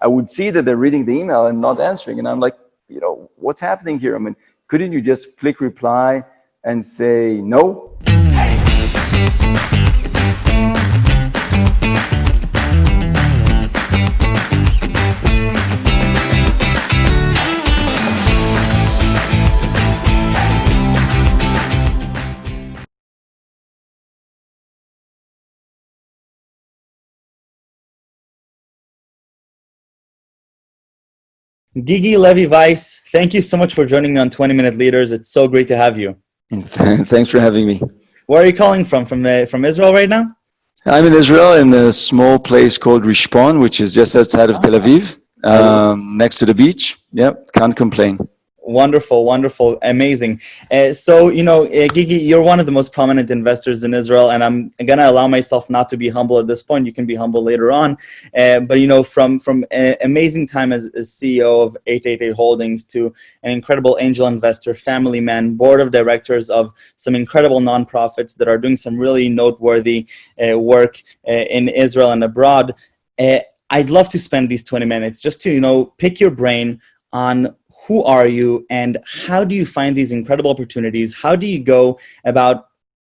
I would see that they're reading the email and not answering. And I'm like, what's happening here? I mean, couldn't you just click reply and say no? Gigi, Levy, Weiss, thank you so much for joining me on 20-Minute Leaders. It's so great to have you. Thanks for having me. Where are you calling from? From Israel right now? I'm in Israel in a small place called Rishpon, which is just outside of Tel Aviv, next to the beach. Yep, can't complain. Wonderful, wonderful, amazing. Gigi, you're one of the most prominent investors in Israel, and I'm going to allow myself not to be humble at this point. You can be humble later on. From an amazing time as CEO of 888 Holdings to an incredible angel investor, family man, board of directors of some incredible nonprofits that are doing some really noteworthy work in Israel and abroad. I'd love to spend these 20 minutes just to, pick your brain on who are you and how do you find these incredible opportunities? How do you go about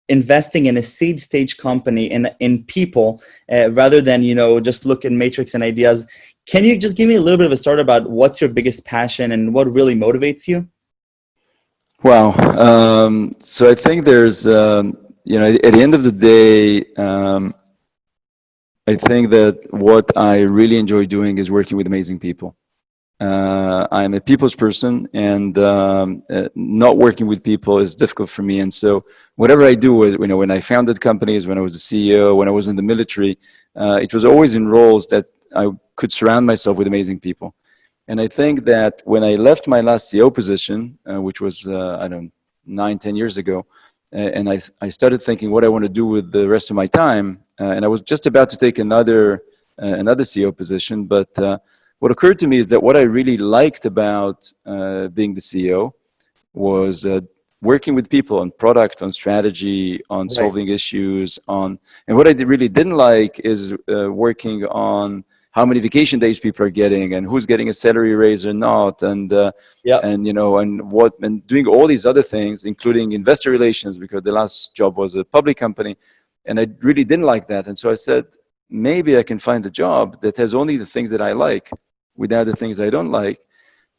investing in a seed stage company in people rather than, just look at matrix and ideas? Can you just give me a little bit of a start about what's your biggest passion and what really motivates you? Wow. So I think there's, at the end of the day, I think that what I really enjoy doing is working with amazing people. I'm a people's person, and not working with people is difficult for me. And so whatever I do, when I founded companies, when I was a CEO, when I was in the military, it was always in roles that I could surround myself with amazing people. And I think that when I left my last CEO position, which was, 9-10 years ago, and I started thinking what I want to do with the rest of my time, and I was just about to take another CEO position, but what occurred to me is that what I really liked about being the CEO was working with people on product, on strategy, on solving issues, and what I really didn't like is working on how many vacation days people are getting and who's getting a salary raise or not, and doing all these other things, including investor relations, because the last job was a public company, and I really didn't like that. And so I said, maybe I can find a job that has only the things that I like without the things I don't like.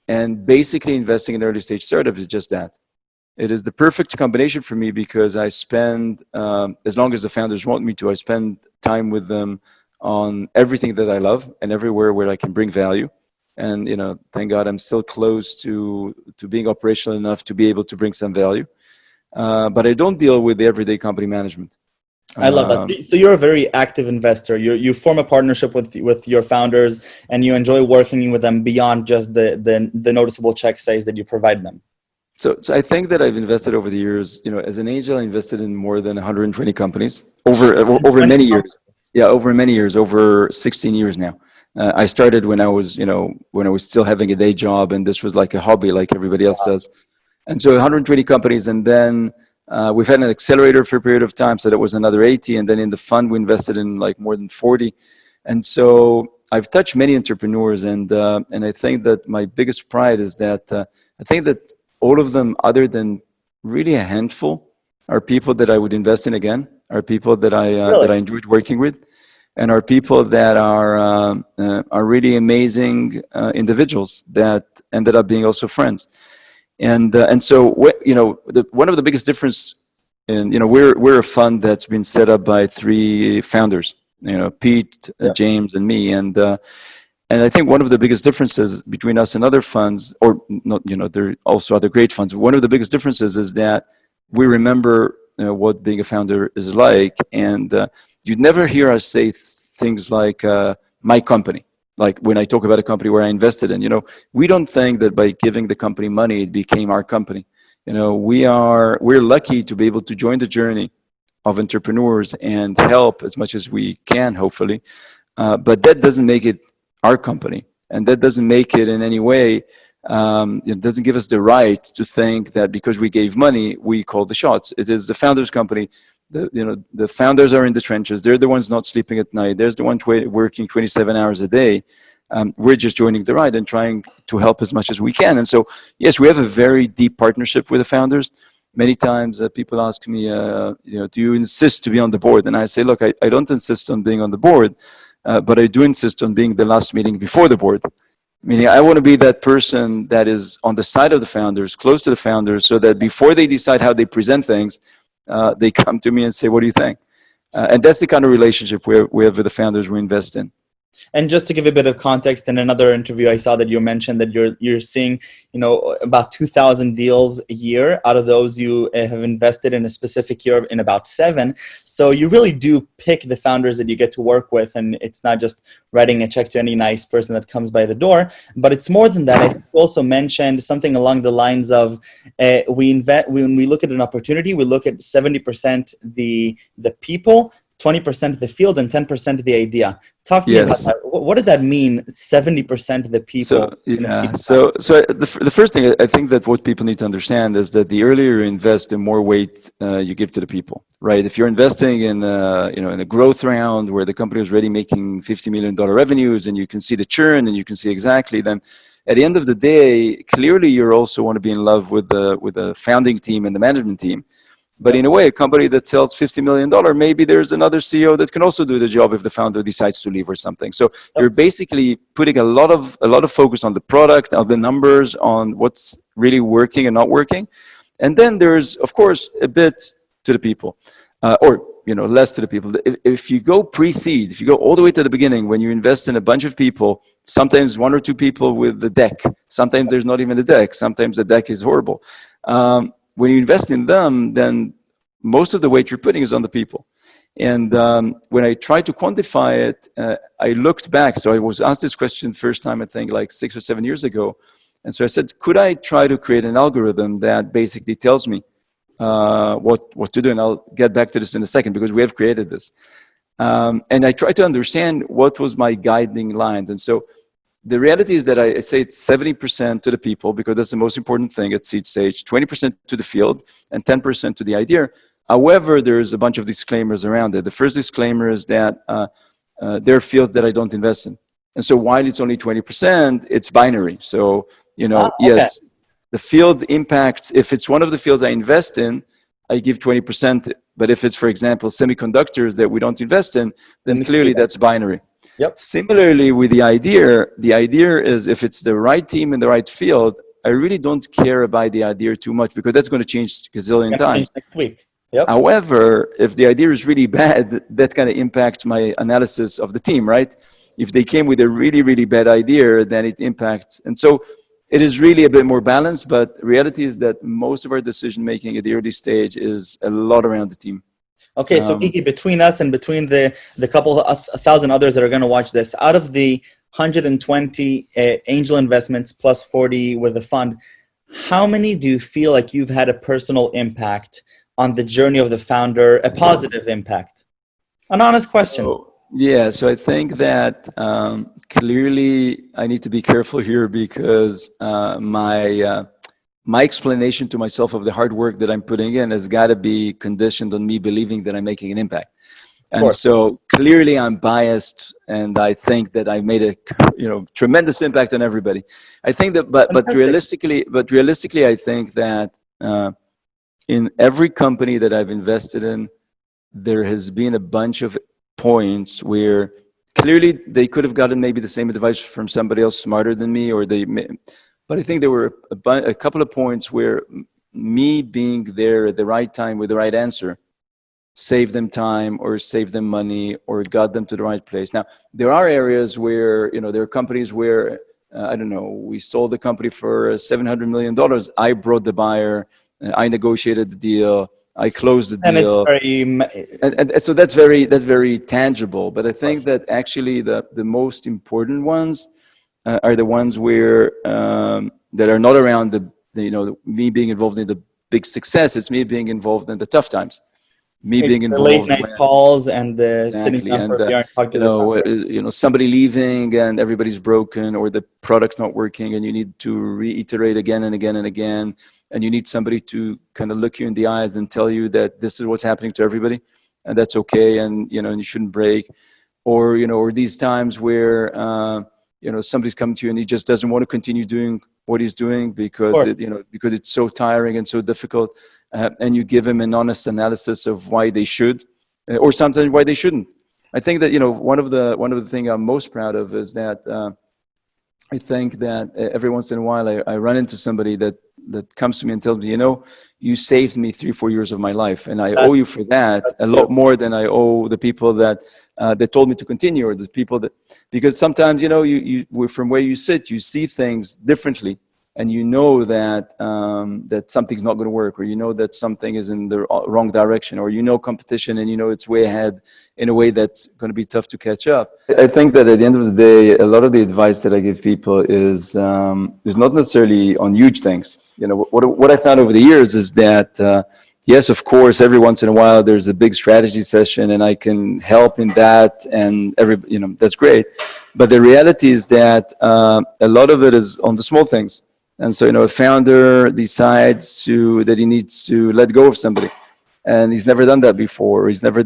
And basically investing in early stage startups is just that. It is the perfect combination for me because I spend, as long as the founders want me to, I spend time with them on everything that I love and everywhere where I can bring value. And, thank God I'm still close to being operational enough to be able to bring some value. But I don't deal with the everyday company management. I love that. So you're a very active investor. You form a partnership with your founders, and you enjoy working with them beyond just the noticeable check size that you provide them. So I think that I've invested over the years. As an angel, I invested in more than 120 companies over many years. Yeah, over many years, over 16 years now. I started when I was still having a day job, and this was like a hobby, like everybody else does. And so 120 companies, and then we've had an accelerator for a period of time, so that was another 80, and then in the fund we invested in like more than 40. And so I've touched many entrepreneurs, and I think that my biggest pride is that I think that all of them, other than really a handful, are people that I would invest in again, are people that I enjoyed working with, and are people that are really amazing individuals that ended up being also friends. And so one of the biggest difference in we're a fund that's been set up by 3 founders, Pete, James, and me, and I think one of the biggest differences between us and other funds, or not, there are also other great funds. One of the biggest differences is that we remember what being a founder is like, and you'd never hear us say things like my company. Like when I talk about a company where I invested in, we don't think that by giving the company money, it became our company. We're lucky to be able to join the journey of entrepreneurs and help as much as we can, hopefully. But that doesn't make it our company. And that doesn't make it in any way, it doesn't give us the right to think that because we gave money, we call the shots. It is the founder's company. The founders are in the trenches. They're the ones not sleeping at night. There's the one working 27 hours a day. We're just joining the ride and trying to help as much as we can. And so, yes, we have a very deep partnership with the founders. Many times people ask me, do you insist to be on the board? And I say, look, I don't insist on being on the board, but I do insist on being the last meeting before the board. Meaning I want to be that person that is on the side of the founders, close to the founders, so that before they decide how they present things, they come to me and say, what do you think? And that's the kind of relationship we have with the founders we invest in. And just to give a bit of context, in another interview, I saw that you mentioned that you're seeing, about 2,000 deals a year. Out of those, you have invested in a specific year in about 7. So you really do pick the founders that you get to work with, and it's not just writing a check to any nice person that comes by the door. But it's more than that. I think you also mentioned something along the lines of when we look at an opportunity, we look at 70% the people, 20% the field, and 10% the idea. Talk to me about that. What does that mean, 70% of the people? So the first thing, I think that what people need to understand is that the earlier you invest, the more weight you give to the people, right? If you're investing in a growth round where the company is already making $50 million revenues and you can see the churn and you can see exactly, then at the end of the day, clearly you also want to be in love with the founding team and the management team. But in a way, a company that sells $50 million, maybe there's another CEO that can also do the job if the founder decides to leave or something. So you're basically putting a lot of focus on the product, on the numbers, on what's really working and not working. And then there's, of course, a bit to the people, or less to the people. If you go pre-seed, if you go all the way to the beginning, when you invest in a bunch of people, sometimes 1 or 2 people with the deck, sometimes there's not even a deck, sometimes the deck is horrible. When you invest in them, then most of the weight you're putting is on the people. And when I tried to quantify it, I looked back. So I was asked this question first time, I think like 6 or 7 years ago. And so I said, could I try to create an algorithm that basically tells me what to do? And I'll get back to this in a second because we have created this. And I tried to understand what was my guiding lines. And so the reality is that I say it's 70% to the people because that's the most important thing at seed stage, 20% to the field, and 10% to the idea. However, there's a bunch of disclaimers around it. The first disclaimer is that there are fields that I don't invest in. And so while it's only 20%, it's binary. So, yes, the field impacts, if it's one of the fields I invest in, I give 20%. But if it's, for example, semiconductors that we don't invest in, then clearly that's binary. Yep. Similarly, with the idea is if it's the right team in the right field, I really don't care about the idea too much because that's going to change a gazillion times. Next week. Yep. However, if the idea is really bad, that kind of impacts my analysis of the team, right? If they came with a really, really bad idea, then it impacts. And so it is really a bit more balanced, but reality is that most of our decision-making at the early stage is a lot around the team. Okay, so Gigi, between us and between the couple of 1,000 others that are going to watch this, out of the 120 angel investments plus 40 with the fund, how many do you feel like you've had a personal impact on the journey of the founder, a positive impact? An honest question. So I think that clearly I need to be careful here because my explanation to myself of the hard work that I'm putting in has got to be conditioned on me believing that I'm making an impact. And so clearly I'm biased and I think that I made a tremendous impact on everybody. I think that, but realistically, I think that in every company that I've invested in, there has been a bunch of points where clearly they could have gotten maybe the same advice from somebody else smarter than me, but I think there were a couple of points where me being there at the right time with the right answer saved them time or saved them money or got them to the right place. Now, there are areas where, there are companies where, we sold the company for $700 million. I brought the buyer, I negotiated the deal, I closed the deal. And so that's very tangible. But I think that actually the most important ones are the ones where that are not around me being involved in the big success. It's me being involved in the tough times. Being involved the late night calls and the sitting down for a beer and talking to the somebody leaving and everybody's broken or the product's not working and you need to reiterate again and again and again, and you need somebody to kind of look you in the eyes and tell you that this is what's happening to everybody and that's okay, and and you shouldn't break, or these times where somebody's come to you and he just doesn't want to continue doing what he's doing because because it's so tiring and so difficult, and you give him an honest analysis of why they should, or sometimes why they shouldn't. I think that one of the things I'm most proud of is that I think that every once in a while I run into somebody that comes to me and tells me, you saved me 3-4 years of my life, and I owe you for that a lot more than I owe the people that told me to continue, or the people because sometimes you from where you sit, you see things differently, and that something's not going to work, or that something is in the wrong direction, or competition, and it's way ahead in a way that's going to be tough to catch up. I think that at the end of the day, a lot of the advice that I give people is not necessarily on huge things. What I found over the years is that yes, of course, every once in a while there's a big strategy session, and I can help in that, and that's great. But the reality is that a lot of it is on the small things. And so, a founder decides that he needs to let go of somebody, and he's never done that before. He never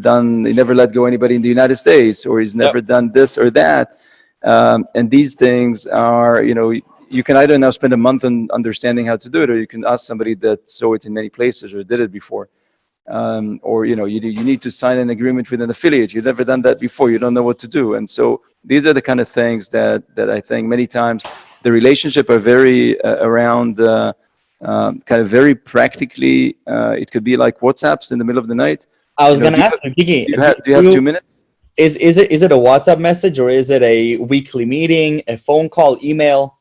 let go anybody in the United States, or he's never done this or that. And these things are, you can either now spend a month on understanding how to do it, or you can ask somebody that saw it in many places or did it before. Or you need to sign an agreement with an affiliate. You've never done that before. You don't know what to do. And so these are the kind of things that I think many times the relationship are very around kind of very practically. It could be like WhatsApps in the middle of the night. I was going to ask you, Gigi, do you have 2 minutes? Is it a WhatsApp message, or is it a weekly meeting, a phone call, email?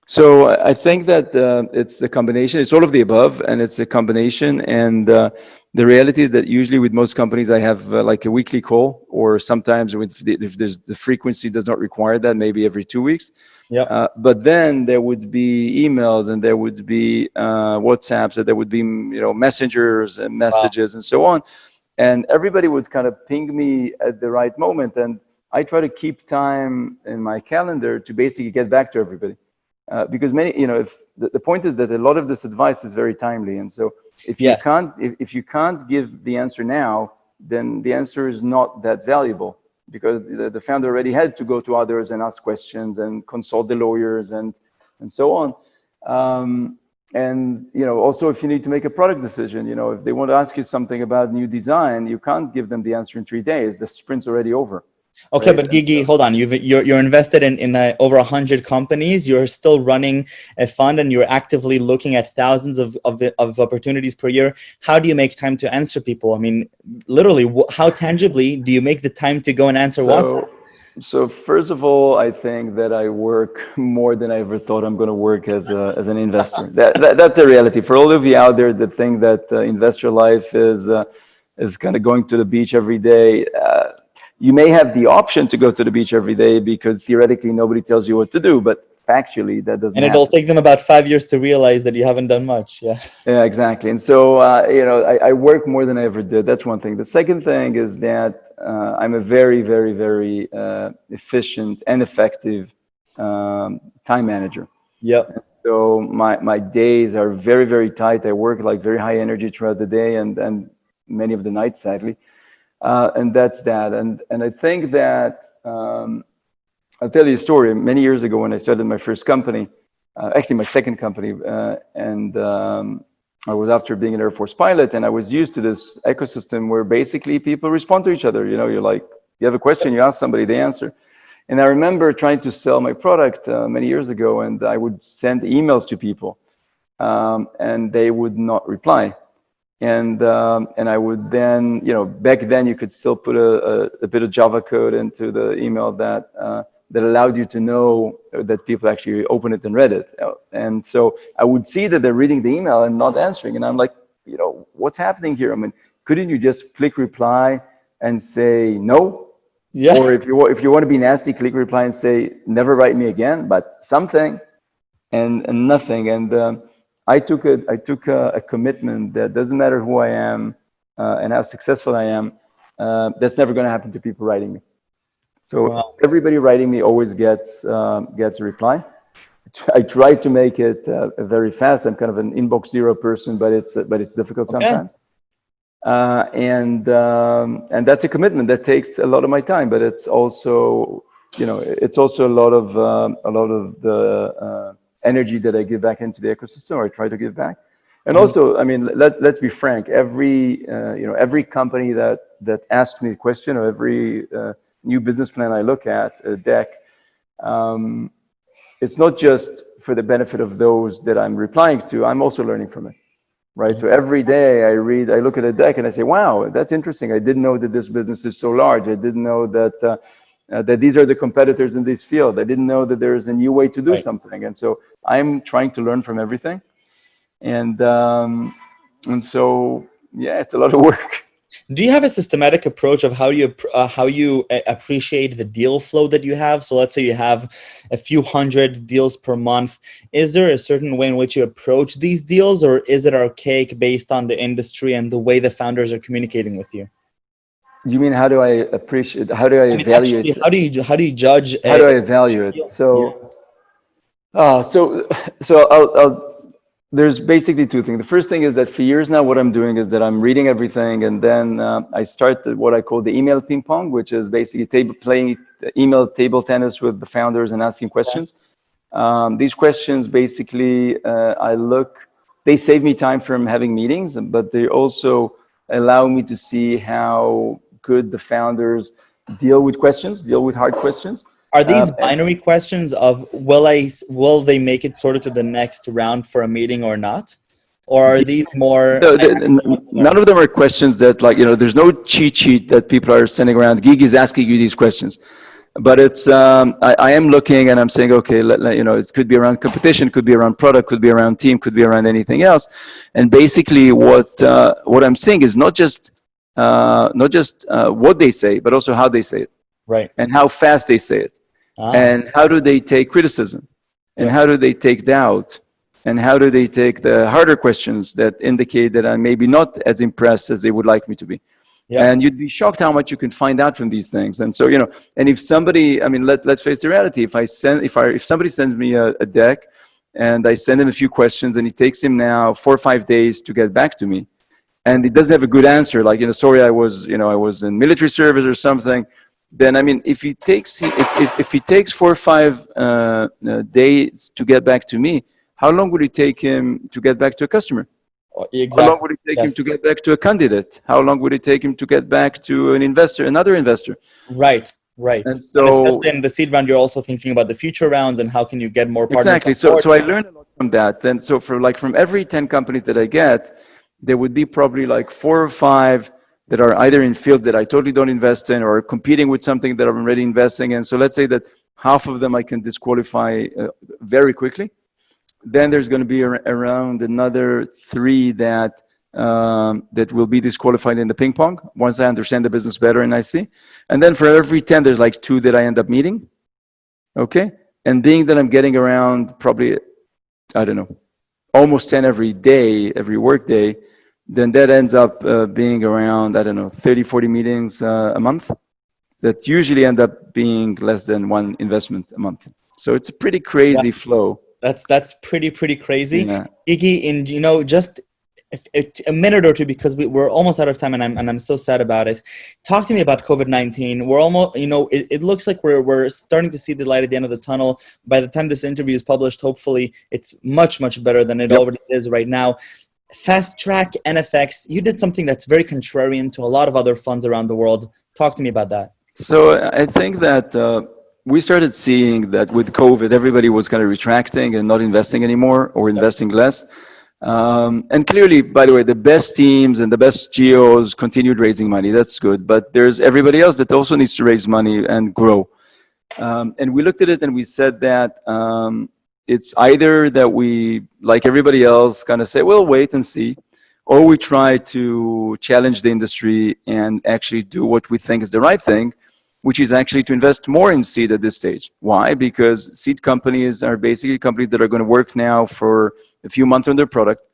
So I think that it's the combination. It's all of the above, and it's a combination. And the reality is that usually with most companies, I have like a weekly call, or sometimes if the frequency does not require that, maybe every 2 weeks. Yeah. But then there would be emails, and there would be WhatsApps, and there would be messengers and messages and so on. And everybody would kind of ping me at the right moment, and I try to keep time in my calendar to basically get back to everybody. Because if the point is that a lot of this advice is very timely, and so if you can't give the answer now, then the answer is not that valuable, because the founder already had to go to others and ask questions and consult the lawyers and so on. And also, if you need to make a product decision, if they want to ask you something about new design, you can't give them the answer in 3 days. The sprint's already over. Okay, right? But Gigi, hold on. You're invested in over 100 companies. You're still running a fund, and you're actively looking at thousands of opportunities per year. How do you make time to answer people? I mean, literally, how tangibly do you make the time to go and answer WhatsApp? So first of all, I think that I work more than I ever thought I'm going to work as an investor. That's the reality. For all of you out there that think that investor life is kind of going to the beach every day. You may have the option to go to the beach every day because theoretically nobody tells you what to do, but factually that doesn't happen. And it'll take them about 5 years to realize that you haven't done much. Yeah, exactly. And so I work more than I ever did. That's one thing. The second thing is that I'm a very, very, very efficient and effective time manager. Yep. So my days are very, very tight. I work like very high energy throughout the day and many of the nights, sadly. And that's that. And I think that I'll tell you a story. Many years ago, when I started my first company, actually my second company, and I was after being an Air Force pilot, and I was used to this ecosystem where basically people respond to each other. You're like, you have a question, you ask somebody, they answer. And I remember trying to sell my product many years ago, and I would send emails to people, and they would not reply. And I would then, back then you could still put a bit of Java code into the email that allowed you to know that people actually opened it and read it. And so I would see that they're reading the email and not answering. And I'm like, what's happening here? I mean, couldn't you just click reply and say no? Yeah. Or if you want to be nasty, click reply and say, never write me again, but something and nothing. And I took a commitment that doesn't matter who I am and how successful I am, that's never going to happen to people writing me. So everybody writing me always gets a reply. I try to make it very fast. I'm kind of an inbox zero person, but it's difficult sometimes. And that's a commitment that takes a lot of my time, but it's also it's also a lot of the energy that I give back into the ecosystem, or I try to give back. And also, I mean, let's be frank. Every company that asks me a question, or every new business plan I look at, a deck, it's not just for the benefit of those that I'm replying to. I'm also learning from it, right? So every day I look at a deck and I say, wow, that's interesting. I didn't know that this business is so large. I didn't know that that these are the competitors in this field. I didn't know that there's a new way to do something. And so I'm trying to learn from everything. And so, yeah, it's a lot of work. Do you have a systematic approach of how you appreciate the deal flow that you have? So let's say you have a few hundred deals per month. Is there a certain way in which you approach these deals, or is it archaic based on the industry and the way the founders are communicating with you? You mean how do I appreciate? How do I evaluate? Actually, how do you judge? How do I evaluate? So, I'll there's basically two things. The first thing is that for years now, what I'm doing is that I'm reading everything, and then I start what I call the email ping pong, which is basically playing email table tennis with the founders and asking questions. These questions basically, they save me time from having meetings, but they also allow me to see how good the founders deal with hard questions. Are these binary questions of will they make it sort of to the next round for a meeting or not? Or are these more... None of them are questions that, like, there's no cheat sheet that people are sending around. Gigi is asking you these questions. But it's, I am looking and I'm saying, okay, it could be around competition, could be around product, could be around team, could be around anything else. And basically what I'm seeing is not just what they say, but also how they say it. Right. And how fast they say it. And how do they take criticism? And how do they take doubt? And how do they take the harder questions that indicate that I'm maybe not as impressed as they would like me to be? Yeah. And you'd be shocked how much you can find out from these things. And so, and if somebody, I mean, let's face the reality. If somebody sends me a deck and I send him a few questions and it takes him now 4 or 5 days to get back to me, and he doesn't have a good answer, like, sorry, I was in military service or something, then, I mean, if he takes 4 or 5 days to get back to me, how long would it take him to get back to a customer? Exactly. How long would it take him to get back to a candidate? How long would it take him to get back to another investor? Right. And so in the seed round, you're also thinking about the future rounds and how can you get more partners. Exactly. So I learned a lot from that. Then, so from every 10 companies that I get, there would be probably like 4 or 5 that are either in fields that I totally don't invest in, or competing with something that I'm already investing in. So let's say that half of them I can disqualify very quickly. Then there's going to be around another 3 that will be disqualified in the ping pong once I understand the business better and I see. And then for every 10, there's like 2 that I end up meeting. Okay. And being that I'm getting around probably, I don't know, almost 10 every day, every work day, then that ends up being around, I don't know, 30, 40 meetings a month that usually end up being less than 1 investment a month. So it's a pretty crazy flow. That's pretty crazy. Yeah. Iggy, in just a minute or two, because we're almost out of time, and I'm so sad about it. Talk to me about COVID-19. We're almost, it looks like we're starting to see the light at the end of the tunnel. By the time this interview is published, hopefully it's much better than it already is right now. Fasttrack NFX, you did something that's very contrarian to a lot of other funds around the world. Talk to me about that. So I think that we started seeing that with COVID, everybody was kind of retracting and not investing anymore, or investing less. And clearly, by the way, the best teams and the best geos continued raising money. That's good. But there's everybody else that also needs to raise money and grow. And we looked at it and we said that it's either that we, like everybody else, kind of say, well, wait and see, or we try to challenge the industry and actually do what we think is the right thing, which is actually to invest more in seed at this stage. Why? Because seed companies are basically companies that are going to work now for a few months on their product.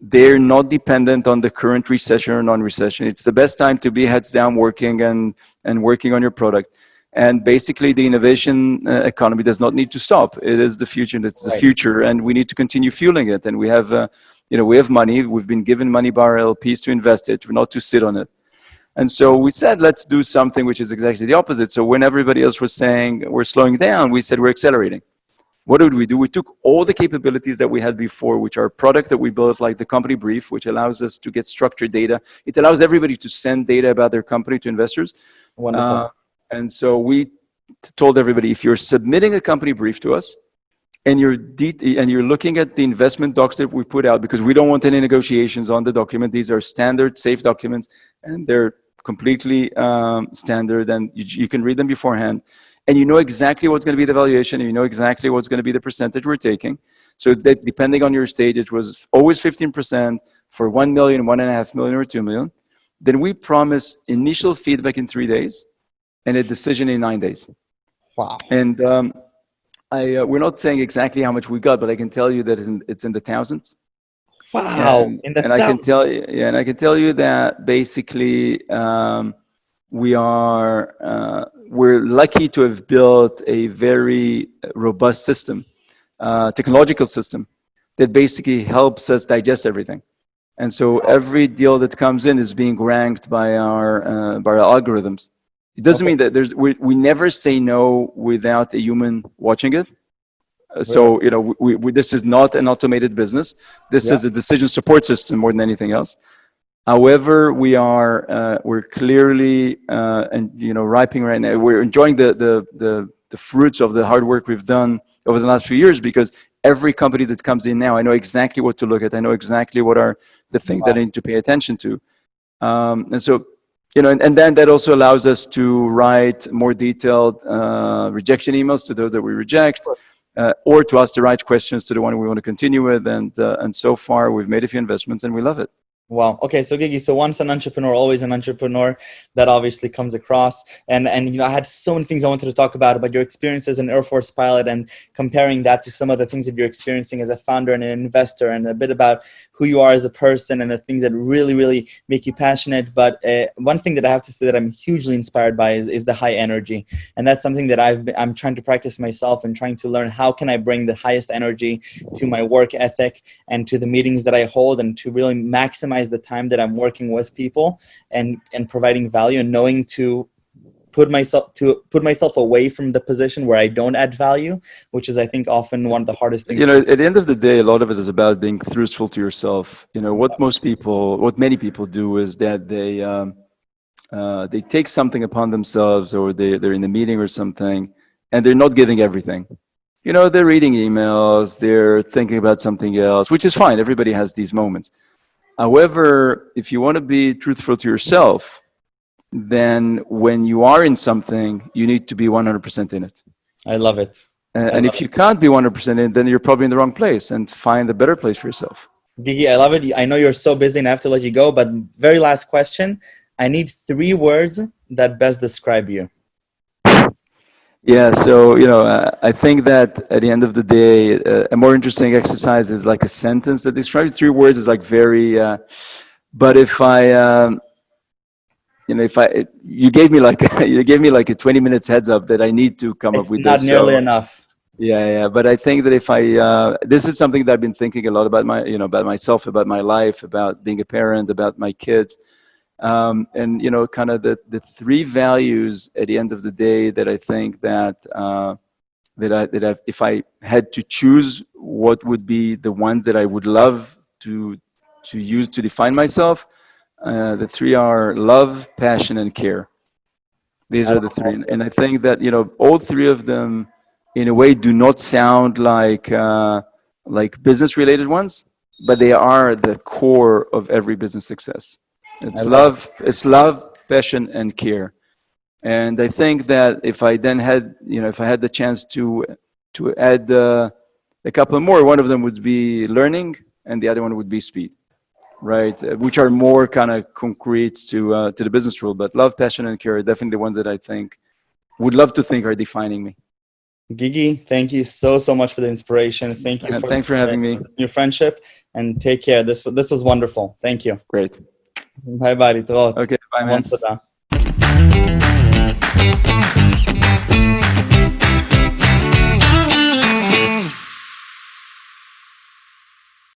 They're not dependent on the current recession or non-recession. It's the best time to be heads down working and working on your product. And basically, the innovation economy does not need to stop. It is the future. It's the future, and we need to continue fueling it. And we have, we have money. We've been given money by our LPs to invest it, not to sit on it. And so we said, let's do something which is exactly the opposite. So when everybody else was saying we're slowing down, we said we're accelerating. What did we do? We took all the capabilities that we had before, which are product that we built, like the company brief, which allows us to get structured data. It allows everybody to send data about their company to investors. Wonderful. And so we told everybody, if you're submitting a company brief to us, and you're looking at the investment docs that we put out, because we don't want any negotiations on the document. These are standard, safe documents, and they're completely standard, and you can read them beforehand. And you know exactly what's going to be the valuation, and you know exactly what's going to be the percentage we're taking. So that depending on your stage, it was always 15% for 1 million, 1.5 million, or 2 million. Then we promise initial feedback in 3 days and a decision in 9 days. Wow. And we're not saying exactly how much we got, but I can tell you that it's in the thousands. Wow. And I can tell you, and I can tell you that basically we're lucky to have built a very robust system, technological system that basically helps us digest everything. And so every deal that comes in is being ranked by our algorithms. It doesn't mean that we never say no without a human watching it. So, you know, this is not an automated business. This is a decision support system more than anything else. However, we're clearly ripening right now. We're enjoying the fruits of the hard work we've done over the last few years, because every company that comes in now, I know exactly what to look at. I know exactly what are the things that I need to pay attention to. And so, you know, and then that also allows us to write more detailed rejection emails to those that we reject. Or to ask the right questions to the one we want to continue with. And so far, we've made a few investments and we love it. Wow. Okay. So Gigi, so once an entrepreneur, always an entrepreneur. That obviously comes across. And you know, I had so many things I wanted to talk about your experience as an Air Force pilot, and comparing that to some of the things that you're experiencing as a founder and an investor, and a bit about who you are as a person and the things that really, really make you passionate. But one thing that I have to say that I'm hugely inspired by is the high energy. And that's something that I'm trying to practice myself, and trying to learn how can I bring the highest energy to my work ethic and to the meetings that I hold, and to really maximize the time that I'm working with people and providing value, and knowing to put myself away from the position where I don't add value, which is, I think, often one of the hardest things. You know, at the end of the day, a lot of it is about being truthful to yourself. You know, what many people do is that they take something upon themselves, or they're in a meeting or something, and they're not giving everything. You know, they're reading emails, they're thinking about something else, which is fine. Everybody has these moments. However, if you want to be truthful to yourself, then when you are in something, you need to be 100% in it. I love it. And if you can't be 100% in it, then you're probably in the wrong place, and find a better place for yourself. Gigi, I love it. I know you're so busy and I have to let you go, but very last question. I need 3 words that best describe you. Yeah, so, you know, I think that at the end of the day, a more interesting exercise is like a sentence that describes 3 words is like very, but if you gave me like a 20 minutes heads up that I need to come up with this. Not nearly enough. Yeah. But I think that if this is something that I've been thinking a lot about about myself, about my life, about being a parent, about my kids. And, you know, kind of the 3 values at the end of the day that I think that if I had to choose, what would be the ones that I would love to use to define myself, the 3 are love, passion, and care. These are the 3. And I think that, you know, all 3 of them in a way do not sound like business related ones, but they are the core of every business success. It's love, passion, and care. And I think that if I had the chance to add a couple more, one of them would be learning, and the other one would be speed, right? Which are more kind of concrete to the business rule. But love, passion, and care are definitely the ones that I would love to think are defining me. Gigi, thank you so much for the inspiration. Thank you. Thanks for having me. Your friendship, and take care. This was wonderful. Thank you. Great. Bye bye. Okay, bye, man.